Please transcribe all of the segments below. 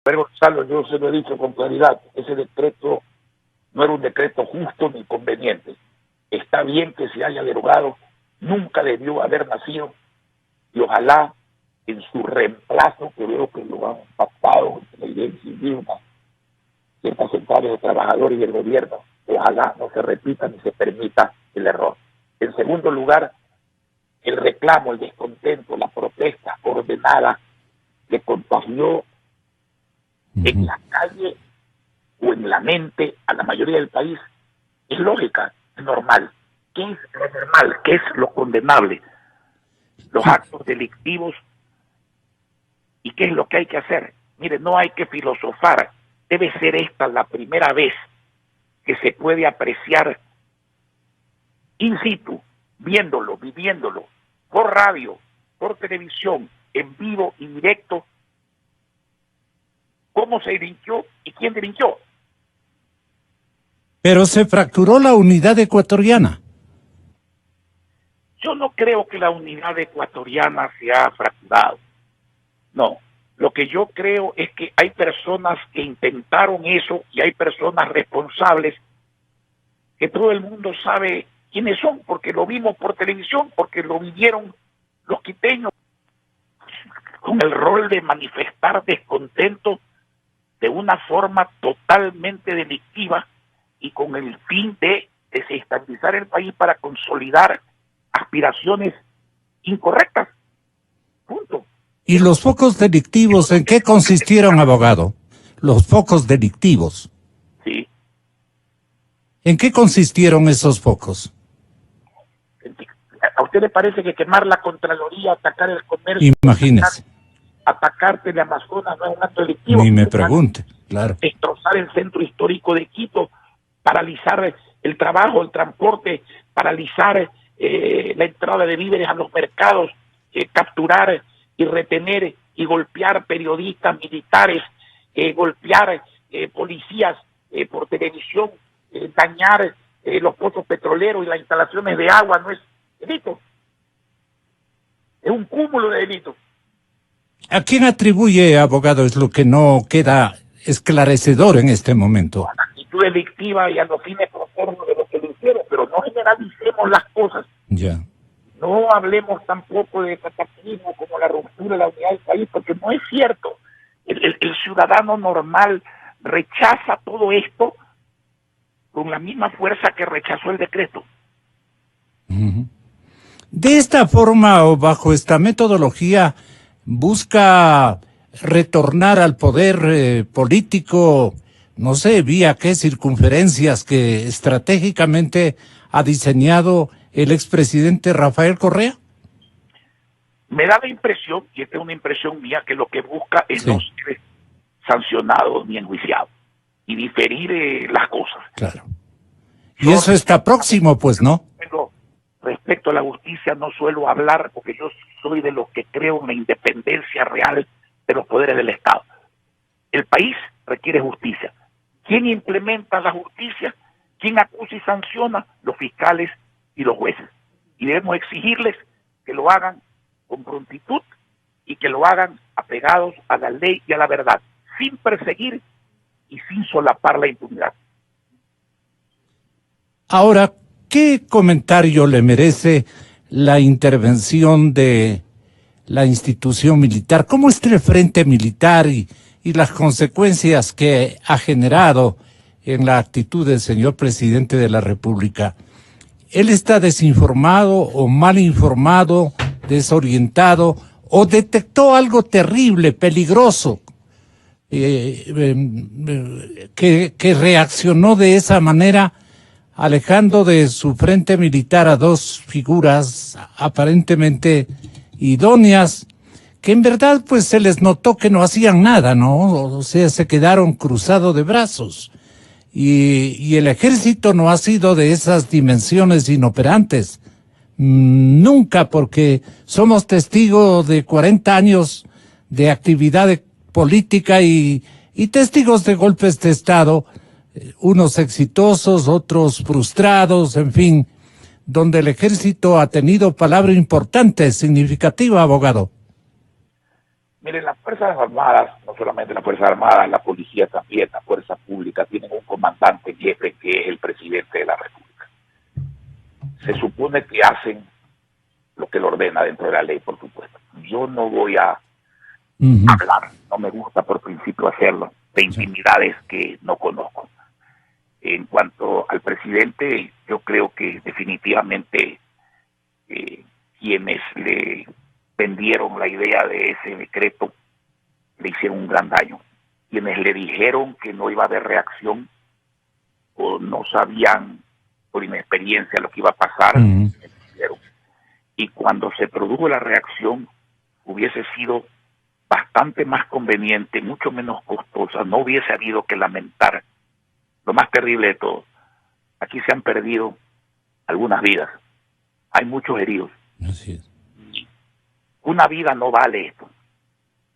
Pero Gonzalo, yo se lo he dicho con claridad, ese decreto no era un decreto justo ni conveniente. Está bien que se haya derogado, nunca debió haber nacido, y ojalá en su reemplazo, que veo que lo han pactado entre la Iglesia indígena, ciertas centrales de trabajadores y el gobierno, ojalá no se repita ni se permita el error. En segundo lugar, el reclamo, el descontento, la protesta ordenada que contagió en la calle o en la mente a la mayoría del país es lógica, es normal. ¿Qué es lo normal? ¿Qué es lo condenable? Los actos delictivos. ¿Y qué es lo que hay que hacer? Mire, no hay que filosofar. Debe ser esta la primera vez que se puede apreciar in situ, viéndolo, viviéndolo, por radio, por televisión, en vivo y directo, cómo se delinquió y quién delinquió. Pero se fracturó la unidad ecuatoriana. Yo no creo que la unidad ecuatoriana se ha fracturado. No. Lo que yo creo es que hay personas que intentaron eso y hay personas responsables que todo el mundo sabe quiénes son, porque lo vimos por televisión, porque lo vivieron los quiteños, con el rol de manifestar descontento de una forma totalmente delictiva y con el fin de desestabilizar el país para consolidar aspiraciones incorrectas. Punto. ¿Y los focos delictivos en qué consistieron, abogado? Los focos delictivos. Sí. ¿En qué consistieron esos focos? ¿A usted le parece que quemar la Contraloría, atacar el comercio, imagínese, atacar Teleamazonas no es un acto delictivo? Ni me pregunte, claro. Destrozar el centro histórico de Quito, paralizar el trabajo, el transporte, paralizar la entrada de víveres a los mercados, capturar y retener y golpear periodistas, militares, golpear policías por televisión, dañar los pozos petroleros y las instalaciones de agua, no es delito. Es un cúmulo de delitos. ¿A quién atribuye, abogado? Es lo que no queda esclarecedor en este momento. A la actitud delictiva y a los fines proformos de los que lo hicieron, pero no generalicemos las cosas. Ya. No hablemos tampoco de cataclismo como la ruptura de la unidad del país, porque no es cierto. El ciudadano normal rechaza todo esto con la misma fuerza que rechazó el decreto. De esta forma o bajo esta metodología busca retornar al poder político, no sé, vía qué circunferencias que estratégicamente ha diseñado el expresidente Rafael Correa. Me da la impresión, y esta es una impresión mía, que lo que busca es no ser sancionado ni enjuiciado y diferir las cosas. Claro. Y eso está próximo, pues, ¿no? Respecto a la justicia no suelo hablar porque yo soy de los que creo en la independencia real de los poderes del Estado. El país requiere justicia. ¿Quién implementa la justicia? ¿Quién acusa y sanciona? Los fiscales y los jueces. Y debemos exigirles que lo hagan con prontitud y que lo hagan apegados a la ley y a la verdad, sin perseguir y sin solapar la impunidad. Ahora, ¿qué comentario le merece la intervención de la institución militar? ¿Cómo está el frente militar y las consecuencias que ha generado en la actitud del señor presidente de la República? ¿Él está desinformado o mal informado, desorientado, o detectó algo terrible, peligroso, que reaccionó de esa manera, alejando de su frente militar a dos figuras aparentemente idóneas, que en verdad pues se les notó que no hacían nada, ¿no? O sea, se quedaron cruzados de brazos. Y el ejército no ha sido de esas dimensiones inoperantes. Nunca, porque somos testigos de 40 años de actividad política y testigos de golpes de Estado, unos exitosos, otros frustrados, en fin, donde el ejército ha tenido palabra importante, significativa, abogado. Miren, las Fuerzas Armadas, no solamente las Fuerzas Armadas, la policía también, la fuerza pública, tienen un comandante jefe que es el presidente de la República. Se supone que hacen lo que le ordena dentro de la ley, por supuesto. Yo no voy a hablar, no me gusta por principio hacerlo, de intimidades que no conozco. En cuanto al presidente, yo creo que definitivamente quienes le vendieron la idea de ese decreto le hicieron un gran daño. Quienes le dijeron que no iba a haber reacción o no sabían por inexperiencia lo que iba a pasar, y cuando se produjo la reacción hubiese sido bastante más conveniente, mucho menos costosa, no hubiese habido que lamentar lo más terrible de todo. Aquí se han perdido algunas vidas, hay muchos heridos. Así es. Una vida no vale esto,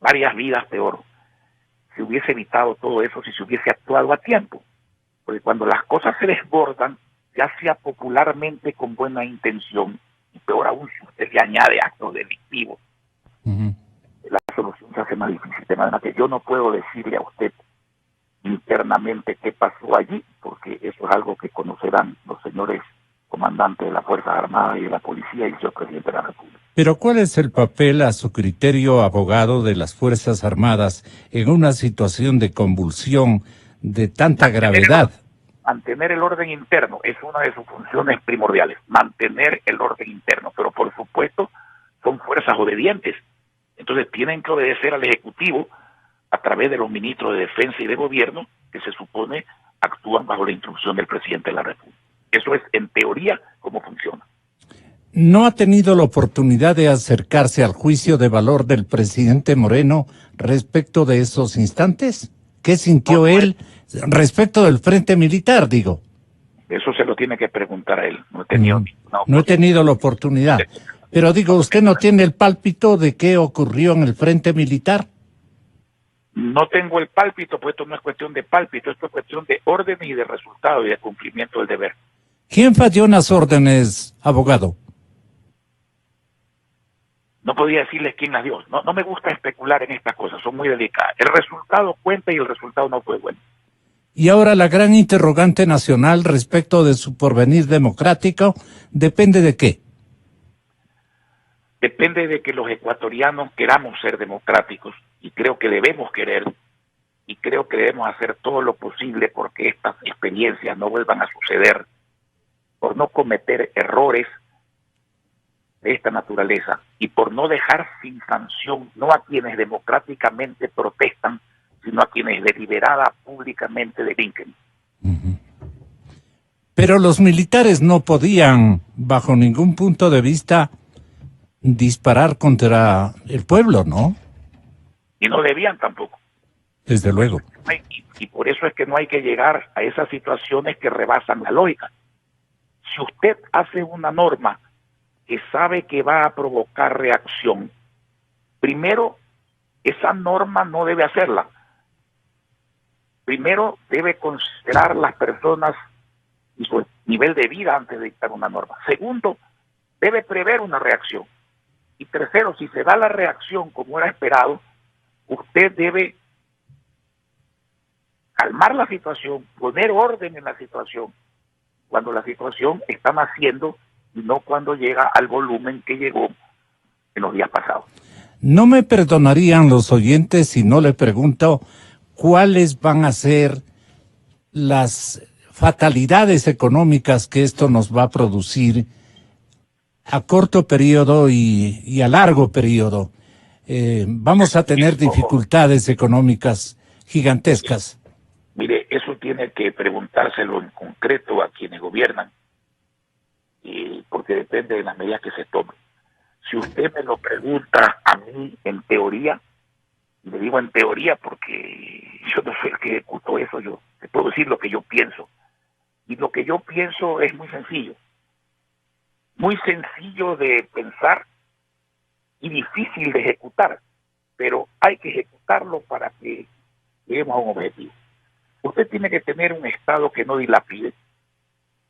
varias vidas peor. Se hubiese evitado todo eso si se hubiese actuado a tiempo, porque cuando las cosas se desbordan, ya sea popularmente con buena intención, y peor aún si usted le añade actos delictivos, la solución se hace más difícil. De manera que yo no puedo decirle a usted internamente qué pasó allí, porque eso es algo que conocerán los señores comandantes de las Fuerzas Armadas y de la Policía y el señor Presidente de la República. Pero ¿cuál es el papel, a su criterio, abogado, de las Fuerzas Armadas en una situación de convulsión de tanta gravedad? Mantener el orden interno es una de sus funciones primordiales, mantener el orden interno, pero por supuesto son fuerzas obedientes, entonces tienen que obedecer al Ejecutivo a través de los ministros de Defensa y de Gobierno, que se supone actúan bajo la instrucción del Presidente de la República. Eso es, en teoría, cómo funciona. ¿No ha tenido la oportunidad de acercarse al juicio de valor del presidente Moreno respecto de esos instantes? ¿Qué sintió él respecto del frente militar, digo? Eso se lo tiene que preguntar a él. No he tenido la oportunidad. Pero digo, ¿usted no tiene el pálpito de qué ocurrió en el frente militar? No tengo el pálpito, pues esto no es cuestión de pálpito, esto es cuestión de órdenes y de resultados y de cumplimiento del deber. ¿Quién falló en las órdenes, abogado? No podía decirles quién las dio. No me gusta especular en estas cosas, son muy delicadas. El resultado cuenta y el resultado no fue bueno. Y ahora la gran interrogante nacional respecto de su porvenir democrático, ¿depende de qué? Depende de que los ecuatorianos queramos ser democráticos, y creo que debemos querer, y creo que debemos hacer todo lo posible porque estas experiencias no vuelvan a suceder, por no cometer errores de esta naturaleza y por no dejar sin sanción no a quienes democráticamente protestan, sino a quienes deliberada públicamente delinquen. Pero los militares no podían, bajo ningún punto de vista, disparar contra el pueblo, ¿no? Y no debían tampoco. Desde luego. Y por eso es que no hay que llegar a esas situaciones que rebasan la lógica. Si usted hace una norma que sabe que va a provocar reacción, primero, esa norma no debe hacerla. Primero, debe considerar las personas y su nivel de vida antes de dictar una norma. Segundo, debe prever una reacción. Y tercero, si se da la reacción como era esperado, usted debe calmar la situación, poner orden en la situación, cuando la situación está naciendo y no cuando llega al volumen que llegó en los días pasados. No me perdonarían los oyentes si no le pregunto cuáles van a ser las fatalidades económicas que esto nos va a producir a corto periodo y a largo periodo. Vamos a tener dificultades económicas gigantescas. Mire, eso tiene que preguntárselo en concreto a quienes gobiernan, porque depende de las medidas que se tomen. Si usted me lo pregunta a mí en teoría, y le digo en teoría porque yo no soy el que ejecuto eso, yo te puedo decir lo que yo pienso. Y lo que yo pienso es muy sencillo de pensar y difícil de ejecutar, pero hay que ejecutarlo para que lleguemos a un objetivo. Usted tiene que tener un Estado que no dilapide,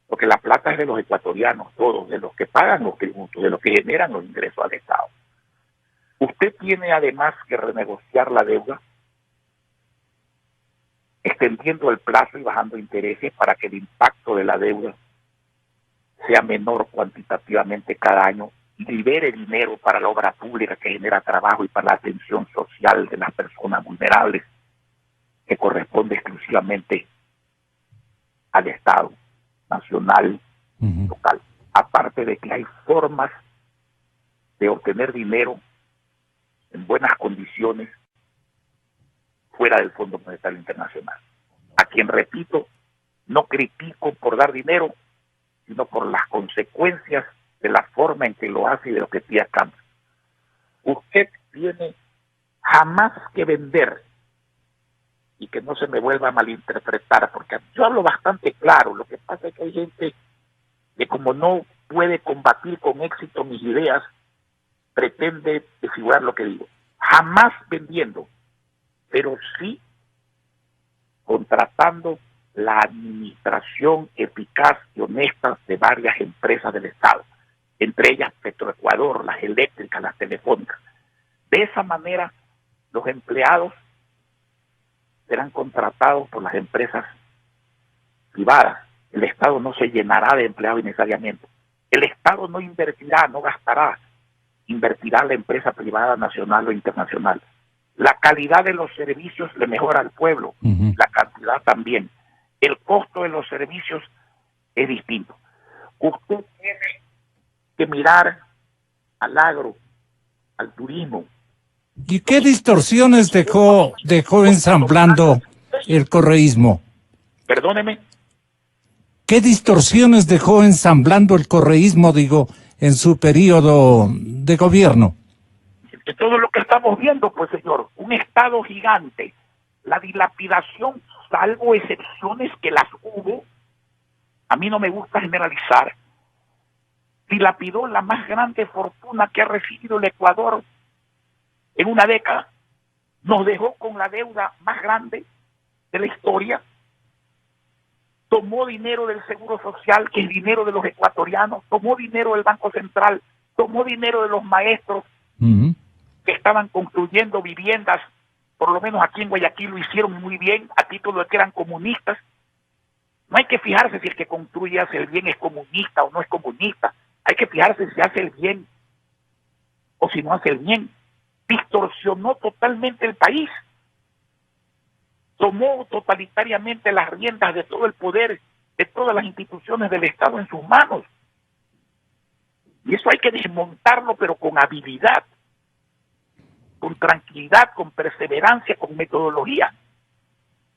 porque la plata es de los ecuatorianos, todos, de los que pagan los tributos, de los que generan los ingresos al Estado. Usted Usted tiene además que renegociar la deuda, extendiendo el plazo y bajando intereses para que el impacto de la deuda sea menor cuantitativamente cada año y libere dinero para la obra pública que genera trabajo y para la atención social de las personas vulnerables, que corresponde exclusivamente al Estado nacional, local. Aparte de que hay formas de obtener dinero en buenas condiciones fuera del Fondo Monetario Internacional, a quien, repito, no critico por dar dinero, sino por las consecuencias de la forma en que lo hace y de lo que pide a cambio. Usted tiene jamás que vender, y que no se me vuelva a malinterpretar, porque yo hablo bastante claro. Lo que pasa es que hay gente que, como no puede combatir con éxito mis ideas, pretende desfigurar lo que digo. Jamás vendiendo, pero sí contratando la administración eficaz y honesta de varias empresas del Estado, entre ellas Petroecuador, las eléctricas, las telefónicas. De esa manera, los empleados serán contratados por las empresas privadas. El Estado no se llenará de empleados necesariamente. El Estado no invertirá, no gastará, invertirá la empresa privada nacional o internacional. La calidad de los servicios le mejora al pueblo, la cantidad también. El costo de los servicios es distinto. Usted tiene que mirar al agro, al turismo. ¿Y qué distorsiones dejó ensamblando el correísmo? Perdóneme. ¿Qué distorsiones dejó ensamblando el correísmo, digo, en su periodo de gobierno? De todo lo que estamos viendo, pues, señor, un Estado gigante, la dilapidación, salvo excepciones que las hubo, a mí no me gusta generalizar, dilapidó la más grande fortuna que ha recibido el Ecuador en una década, nos dejó con la deuda más grande de la historia, tomó dinero del Seguro Social, que es dinero de los ecuatorianos, tomó dinero del Banco Central, tomó dinero de los maestros que estaban construyendo viviendas, por lo menos aquí en Guayaquil lo hicieron muy bien, a título de que eran comunistas. No hay que fijarse si el que construye hace el bien es comunista o no es comunista, hay que fijarse si hace el bien o si no hace el bien. Distorsionó totalmente el país, tomó totalitariamente las riendas de todo el poder, de todas las instituciones del Estado en sus manos. Y eso hay que desmontarlo, pero con habilidad, con tranquilidad, con perseverancia, con metodología.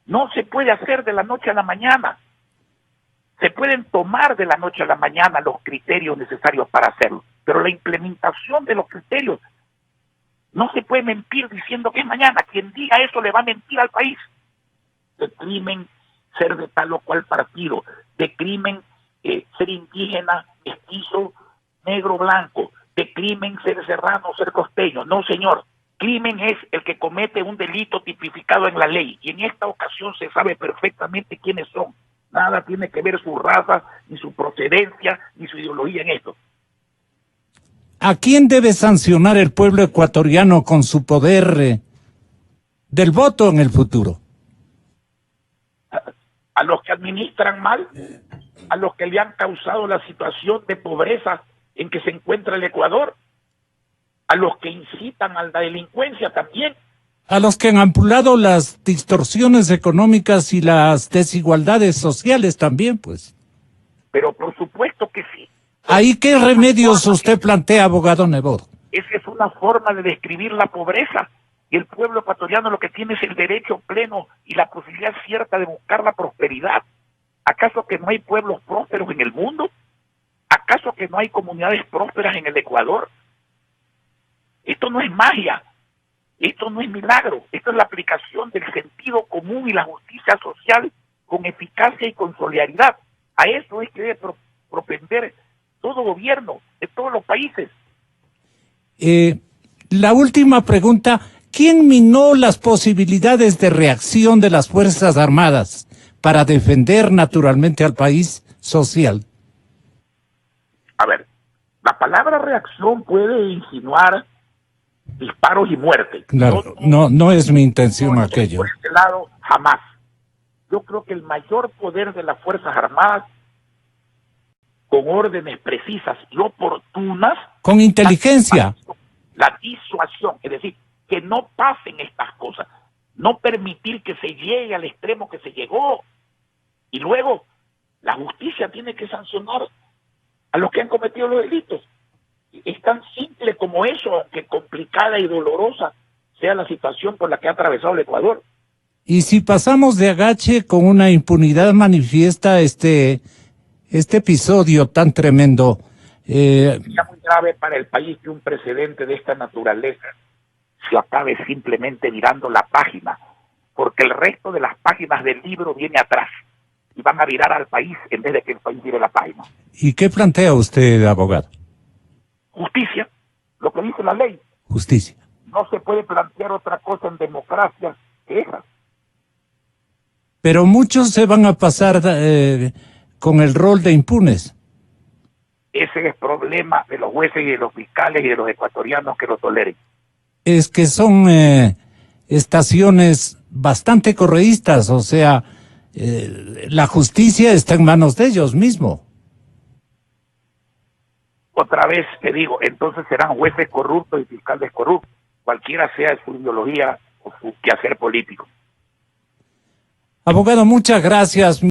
No se puede hacer de la noche a la mañana. Se pueden tomar de la noche a la mañana los criterios necesarios para hacerlo, pero la implementación de los criterios no se puede mentir diciendo que es mañana. Quien diga eso le va a mentir al país. De crimen ser de tal o cual partido, de crimen ser indígena, mestizo, negro, blanco, de crimen ser serrano, ser costeño. No, señor. Crimen es el que comete un delito tipificado en la ley, y en esta ocasión se sabe perfectamente quiénes son. Nada tiene que ver su raza, ni su procedencia, ni su ideología en esto. ¿A quién debe sancionar el pueblo ecuatoriano con su poder del voto en el futuro? A los que administran mal, a los que le han causado la situación de pobreza en que se encuentra el Ecuador, a los que incitan a la delincuencia también. A los que han ampliado las distorsiones económicas y las desigualdades sociales también, pues. Pero por supuesto que sí. ¿Ahí qué remedios usted plantea, abogado Nebot? Esa es una forma de describir la pobreza, y el pueblo ecuatoriano lo que tiene es el derecho pleno y la posibilidad cierta de buscar la prosperidad. ¿Acaso que no hay pueblos prósperos en el mundo? ¿Acaso que no hay comunidades prósperas en el Ecuador? Esto no es magia, esto no es milagro, esto es la aplicación del sentido común y la justicia social con eficacia y con solidaridad. A eso es que debe propender todo gobierno de todos los países. La última pregunta: ¿quién minó las posibilidades de reacción de las Fuerzas Armadas para defender naturalmente al país social? A ver, la palabra reacción puede insinuar disparos y muerte. Claro, no es mi intención aquello. Por este lado, jamás. Yo creo que el mayor poder de las Fuerzas Armadas, con órdenes precisas y oportunas, Con inteligencia. La disuasión, es decir, que no pasen estas cosas, no permitir que se llegue al extremo que se llegó, y luego la justicia tiene que sancionar a los que han cometido los delitos. Es tan simple como eso, aunque complicada y dolorosa sea la situación por la que ha atravesado el Ecuador. Y si pasamos de agache con una impunidad manifiesta este episodio tan tremendo, Sería muy grave para el país que un precedente de esta naturaleza se acabe simplemente virando la página, porque el resto de las páginas del libro viene atrás y van a virar al país en vez de que el país vire la página. ¿y qué plantea usted, abogado? Justicia, lo que dice la ley. Justicia. No se puede plantear otra cosa en democracia que esa. Pero muchos se van a pasar con el rol de impunes. Ese es el problema de los jueces y de los fiscales y de los ecuatorianos que lo toleren. Es que son estaciones bastante correístas, o sea, la justicia está en manos de ellos mismos. Otra vez te digo, entonces serán jueces corruptos y fiscales corruptos, cualquiera sea su ideología o su quehacer político. Abogado, muchas gracias.